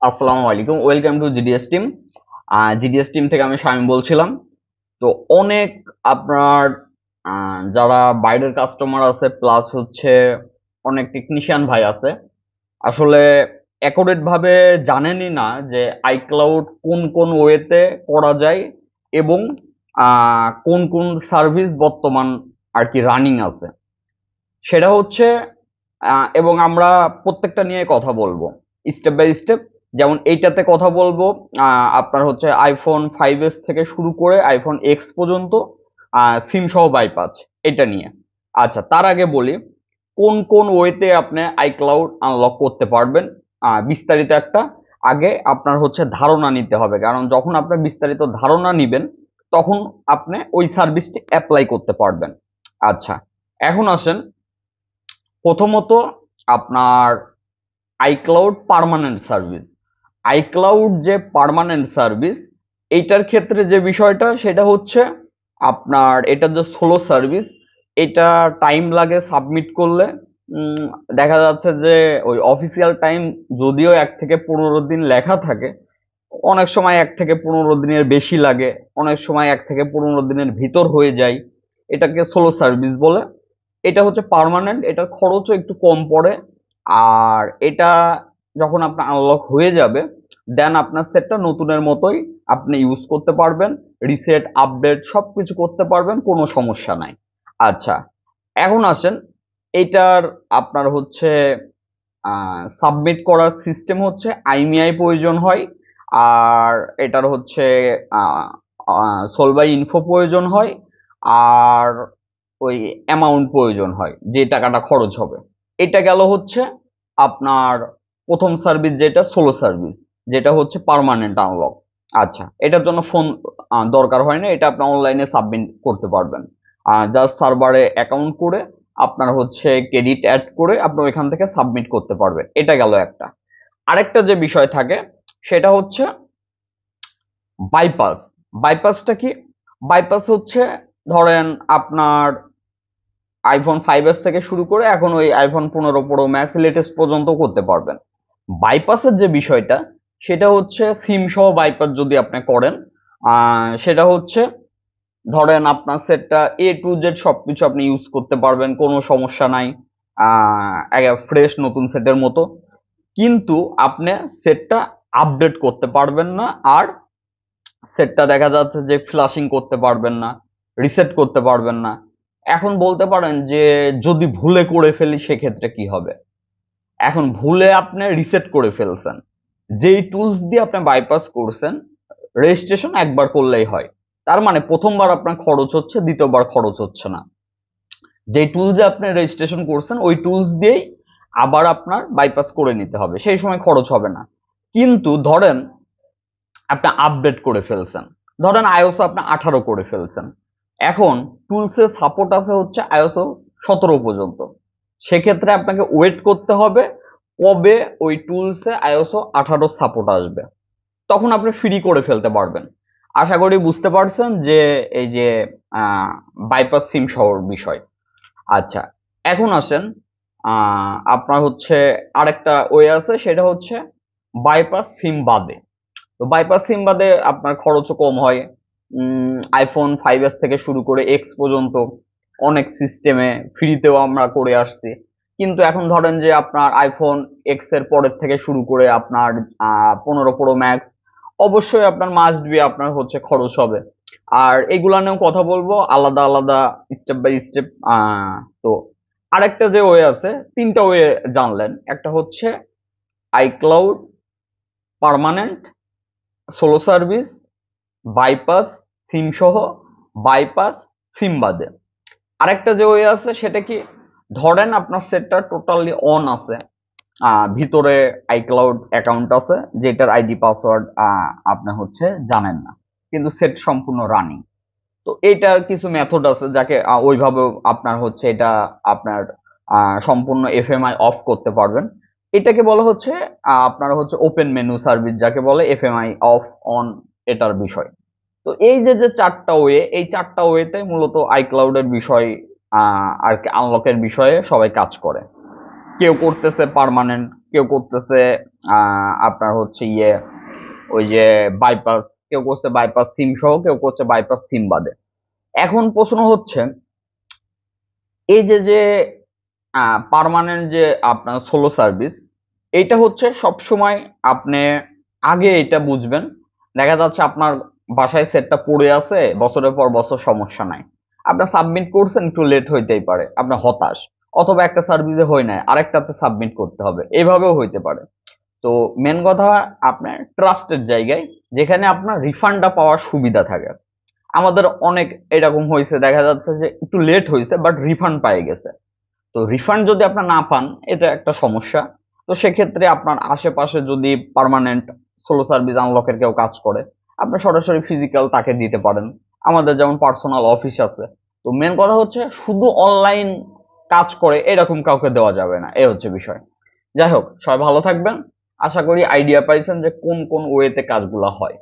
আসসালামু আলাইকুম, welcome to GDS team. GDS team থেকে আমি শামীম বলছিলাম। তো অনেক আপনার যারা বাইরের কাস্টমার আছে, প্লাস হচ্ছে অনেক টেকনিশিয়ান ভাই আছে, আসলে অ্যাকুরেট ভাবে জানেনই না যে আইক্লাউড কোন কোন ওয়েতে করা যায় এবং কোন কোন সার্ভিস বর্তমান আর কি রানিং আছে সেটা হচ্ছে। এবং আমরা প্রত্যেকটা নিয়ে কথা বলবো স্টেপ বাই স্টেপ। যেমন এইটাতে কথা বলবো আপনার হচ্ছে আইফোন 5s থেকে শুরু করে আইফোন এক্স পর্যন্ত সিম সহ বাইপাস এটা নিয়ে। আচ্ছা, তার আগে বলি কোন কোন ওয়েতে আপনি আইক্লাউড আনলক করতে পারবেন। বিস্তারিত একটা আগে আপনার হচ্ছে ধারণা নিতে হবে, কারণ যখন আপনার বিস্তারিত ধারণা নিবেন তখন আপনি ওই সার্ভিসটি অ্যাপ্লাই করতে পারবেন। আচ্ছা, এখন আসেন প্রথমত আপনার আইক্লাউড পার্মানেন্ট সার্ভিস। আইক্লাউড যে পার্মানেন্ট সার্ভিস, এইটার ক্ষেত্রে যে বিষয়টা সেটা হচ্ছে আপনার এটা যে সোলো সার্ভিস, এটা টাইম লাগে সাবমিট করলে। উম, দেখা যাচ্ছে যে ওই অফিসিয়াল টাইম যদিও 1 থেকে 15 দিন লেখা থাকে, অনেক সময় 1 থেকে 15 দিনের বেশি লাগে, অনেক সময় 1 থেকে 15 দিনের ভিতর হয়ে যায়। এটাকে সোলো সার্ভিস বলে। এটা হচ্ছে পার্মানেন্ট, এটার খরচও একটু কম পড়ে। আর এটা যখন আপনার আনলক হয়ে যাবে, দেন আপনার সেটটা নতুনের মতোই আপনি ইউজ করতে পারবেন, রিসেট আপডেট সবকিছু করতে পারবেন, কোনো সমস্যা নাই। আচ্ছা, এখন আসেন এটার আপনার হচ্ছে সাবমিট করার সিস্টেম হচ্ছে আইমিআই প্রয়োজন হয়, আর এটার হচ্ছে সোল বাই ইনফো প্রয়োজন হয়, আর ওই অ্যামাউন্ট প্রয়োজন হয় যে টাকাটা খরচ হবে। এটা গেল হচ্ছে আপনার প্রথম সার্ভিস, যেটা সোলো সার্ভিস, যেটা হচ্ছে পার্মানেন্ট আনলক। আচ্ছা, এটার জন্য ফোন দরকার হয় না, এটা আপনি অনলাইনে সাবমিট করতে পারবেন। জাস্ট সার্ভারে অ্যাকাউন্ট করে আপনার হচ্ছে ক্রেডিট অ্যাড করে আপনি ওইখান থেকে সাবমিট করতে পারবেন। এটা গেল একটা। আরেকটা যে বিষয় থাকে সেটা হচ্ছে বাইপাস। বাইপাসটা কি? বাইপাস হচ্ছে ধরেন আপনার আইফোন 5s থেকে শুরু করে এখন ওই আইফোন 15 প্রো ম্যাক্স লেটেস্ট পর্যন্ত করতে পারবেন। বাইপাসের যে বিষয়টা সেটা হচ্ছে সিম সহ বাইপাস যদি আপনি করেন, সেটা হচ্ছে ধরেন আপনার সেটটা A to Z সবকিছু আপনি ইউজ করতে পারবেন, কোনো সমস্যা নাই, ফ্রেশ নতুন সেটের মতো। কিন্তু আপনি সেটটা আপডেট করতে পারবেন না, আর সেটটা দেখা যাচ্ছে যে ফ্লাশিং করতে পারবেন না, রিসেট করতে পারবেন না। এখন বলতে পারেন যে যদি ভুলে করে ফেলি সেক্ষেত্রে কি হবে। এখন ভুলে আপনি রিসেট করে ফেলছেন, যেই টুলস দিয়ে আপনি বাইপাস করছেন রেজিস্ট্রেশন একবার করলেই হয়, তার মানে প্রথমবার আপনার খরচ হচ্ছে, দ্বিতীয়বার খরচ হচ্ছে না। যেই টুলস দিয়ে আপনি রেজিস্ট্রেশন করছেন ওই টুলস দিয়েই আবার আপনার বাইপাস করে নিতে হবে, সেই সময় খরচ হবে না। কিন্তু ধরেন আপনি আপডেট করে ফেলছেন, ধরেন আইওএস আপনি 18 করে ফেলছেন, এখন টুলসের সাপোর্ট আছে হচ্ছে আইওএস 17 পর্যন্ত। সেক্ষেত্রে আপনাকে ওয়েট করতে হবে কবে ওই টুলসে আইওএস 18 সাপোর্ট আসবে, তখন আপনি ফ্রি করে ফেলতে পারবেন। আশা করি বুঝতে পারছেন যে এই যে বাইপাস সিম সহ বিষয়। আচ্ছা, এখন আসেন আপনার হচ্ছে আরেকটা ওয়ে আছে, সেটা হচ্ছে বাইপাস সিম বাদে। তো বাইপাস সিম বাদে আপনার খরচও কম হয়। আইফোন 5s থেকে শুরু করে এক্স পর্যন্ত অনেক সিস্টেমে ফ্রিতেও আমরা করে আসছি। কিন্তু এখন ধরেন যে আপনার আইফোন এক্স এর পরের থেকে শুরু করে আপনার 15 প্রো ম্যাক্স, অবশ্যই আপনার মাস্ট বি আপনার হচ্ছে খরচ হবে। আর এগুলা নিয়েও কথা বলবো আলাদা আলাদা, স্টেপ বাই স্টেপ। তো আরেকটা যে ওয়ে আছে, তিনটা ওয়ে জানলেন, একটা হচ্ছে iCloud permanent, solo service, bypass SIM সহ, বাইপাস সিম বাদে। আরেকটা যে ওয়ে আছে সেটা কি, ধরেন আপনার সেটটা টোটালি অন আছে, ভিতরে আইক্লাউড অ্যাকাউন্ট আছে যেটার আইডি পাসওয়ার্ড আপনি হচ্ছে জানেন না, কিন্তু সেট সম্পূর্ণ রানিং। তো এইটার কিছু মেথড আছে যাকে ওইভাবে আপনার হচ্ছে এটা আপনার সম্পূর্ণ এফএমআই অফ করতে পারবেন। এটাকে বলা হচ্ছে আপনার হচ্ছে ওপেন মেনু সার্ভিস, যাকে বলে এফএমআই অফ অন, এটার বিষয়। তো এই যে যে চারটা ওয়ে, এই চারটা ওয়েতে মূলত আইক্লাউডের বিষয় আর কি আনলকের বিষয়ে সবাই কাজ করে। কেউ করতেছে পার্মানেন্ট, কেউ করতেছে আপনার হচ্ছে ওই যে বাইপাস, কেউ করছে বাইপাস সিম সহ, কেউ করছে বাইপাস সিম বাদে। এখন প্রশ্ন হচ্ছে এই যে পার্মানেন্ট যে আপনার সোলো সার্ভিস, এইটা হচ্ছে সব সময় আপনি আগে এটা বুঝবেন। দেখা যাচ্ছে আপনার বাসায় সেটটা পড়ে আছে বছরের পর বছর, সমস্যা নাই, আপনার সাবমিট করছেন, একটু লেট হইতেই পারে, আপনার হতাশ, অথবা একটা সার্ভিসে হয় নাই আরেকটাতে সাবমিট করতে হবে, এভাবেও হইতে পারে। তো মেন কথা আপনার ট্রাস্টেড জায়গায়, যেখানে আপনার রিফান্ডটা পাওয়ার সুবিধা থাকে। আমাদের অনেক এরকম হয়েছে, দেখা যাচ্ছে যে একটু লেট হয়েছে বাট রিফান্ড পেয়ে গেছে। তো রিফান্ড যদি আপনার না পান, এটা একটা সমস্যা। তো সেক্ষেত্রে আপনার আশেপাশে যদি পার্মানেন্ট সোলো সার্ভিস আনলকের কেউ কাজ করে, আপনি সরাসরি ফিজিক্যাল তাকে দিতে পারেন। আমাদের যেমন পার্সোনাল অফিস আছে। তো মেন কথা হচ্ছে শুধু অনলাইন কাজ করে এরকম কাউকে দেওয়া যাবে না, এই হচ্ছে বিষয়। যাই হোক, সবাই ভালো থাকবেন। আশা করি আইডিয়া পাইছেন যে কোন কোন ওয়েতে কাজগুলো হয়।